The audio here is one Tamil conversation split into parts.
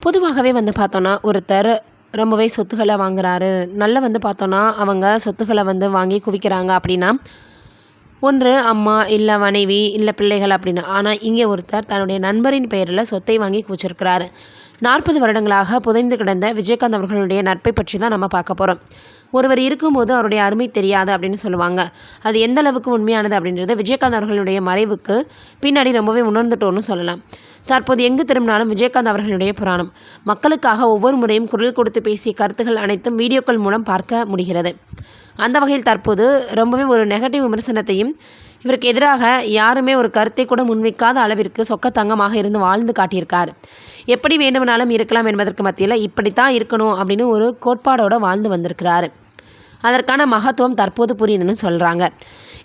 பொதுவாகவே பார்த்தோன்னா, ஒருத்தர் ரொம்பவே சொத்துக்கள வாங்குறாரு. பார்த்தோன்னா, அவங்க சொத்துக்கள வாங்கி குவிக்கிறாங்க அப்படின்னா, ஒன்று அம்மா, இல்ல மனைவி, இல்ல பிள்ளைகள் அப்படின்னு. ஆனா, இங்கே ஒருத்தர் தன்னுடைய நண்பரின் பெயரில சொத்தை வாங்கி குவிச்சிருக்கிறாரு. 40 வருடங்களாக புதைந்து கிடந்த விஜயகாந்த் அவர்களுடைய நட்பை பற்றி தான் நம்ம பார்க்க போறோம். ஒருவர் இருக்கும்போது அவருடைய அருமை தெரியாது அப்படின்னு சொல்லுவாங்க. அது எந்த அளவுக்கு உண்மையானது அப்படின்றது விஜயகாந்த் அவர்களுடைய மறைவுக்கு பின்னாடி ரொம்பவே உணர்ந்துட்டோம்னு சொல்லலாம். தற்போது எங்கு திரும்பினாலும் விஜயகாந்த் அவர்களுடைய புராணம். மக்களுக்காக ஒவ்வொரு முறையும் குரல் கொடுத்து பேசிய கருத்துக்கள் அனைத்தும் வீடியோக்கள் மூலம் பார்க்க முடிகிறது. அந்த வகையில் தற்போது ரொம்பவே ஒரு நெகட்டிவ் விமர்சனத்தையும், இவருக்கு எதிராக யாருமே ஒரு கருத்தை கூட முன்வைக்காத அளவிற்கு சொக்கத்தங்கமாக இருந்து வாழ்ந்து காட்டியிருக்கார். எப்படி வேண்டுமானாலும் இருக்கலாம் என்பதற்கு மத்தியில் இப்படித்தான் இருக்கணும் அப்படின்னு ஒரு கோட்பாடோடு வாழ்ந்து வந்திருக்கிறார். அதற்கான மகத்துவம் தற்போது புரியுதுன்னு சொல்கிறாங்க.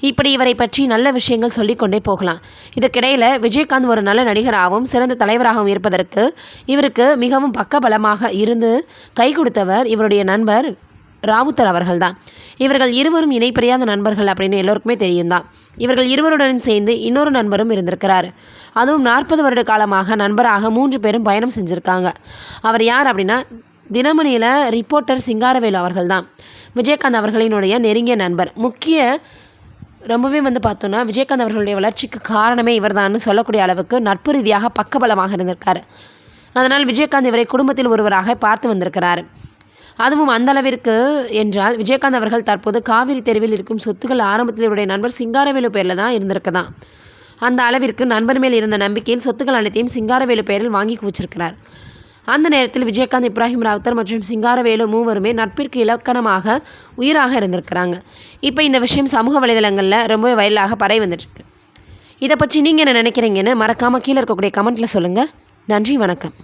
இப்படி இவரை பற்றி நல்ல விஷயங்கள் சொல்லிக்கொண்டே போகலாம். இதற்கிடையில் விஜயகாந்த் ஒரு நல்ல நடிகராகவும் சிறந்த தலைவராகவும் இருப்பதற்கு இவருக்கு மிகவும் பக்கபலமாக இருந்து கை கொடுத்தவர் இவருடைய நண்பர் ராவுத்தர் அவர்கள்தான். இவர்கள் இருவரும் இணைப்பிரியாத நண்பர்கள் அப்படின்னு எல்லோருக்குமே தெரியும் தான். இவர்கள் இருவருடன் சேர்ந்து இன்னொரு நண்பரும் இருந்திருக்கிறார். அதுவும் 40 வருட காலமாக நண்பராக 3 பேரும் பயணம் செஞ்சுருக்காங்க. அவர் யார் அப்படின்னா, தினமணியில் ரிப்போர்ட்டர் சிங்காரவேலு அவர்கள் தான் விஜயகாந்த் அவர்களினுடைய நெருங்கிய நண்பர். ரொம்பவே பார்த்தோன்னா, விஜயகாந்த் அவர்களுடைய வளர்ச்சிக்கு காரணமே இவர்தான்னு சொல்லக்கூடிய அளவுக்கு நட்பு ரீதியாக பக்கபலமாக இருந்திருக்கார். அதனால் விஜயகாந்த் இவரை குடும்பத்தில் ஒருவராக பார்த்து வந்திருக்கிறார். அதுவும் அந்த அளவிற்கு என்றால், விஜயகாந்த் அவர்கள் தற்போது காவிரி தெருவில் இருக்கும் சொத்துக்கள் ஆரம்பத்தில் இவருடைய நண்பர் சிங்காரவேலு பேரில் தான் இருந்திருக்குதான். அந்த அளவிற்கு நண்பர் மேல் இருந்த நம்பிக்கையில் சொத்துக்கள் அனைத்தையும் சிங்காரவேலு பெயரில் வாங்கி குவிச்சிருக்கிறார். அந்த நேரத்தில் விஜயகாந்த், இப்ராஹிம் ராவுத்தர் மற்றும் சிங்காரவேலு மூவருமே நட்பிற்கு இலக்கணமாக உயிராக இருந்திருக்கிறாங்க. இப்போ இந்த விஷயம் சமூக வலைதளங்களில் ரொம்பவே வைரலாக பரவி வந்துட்டுருக்கு. இதை பற்றி நீங்கள் என்ன நினைக்கிறீங்கன்னு மறக்காமல் கீழே இருக்கக்கூடிய கமெண்ட்டில் சொல்லுங்கள். நன்றி, வணக்கம்.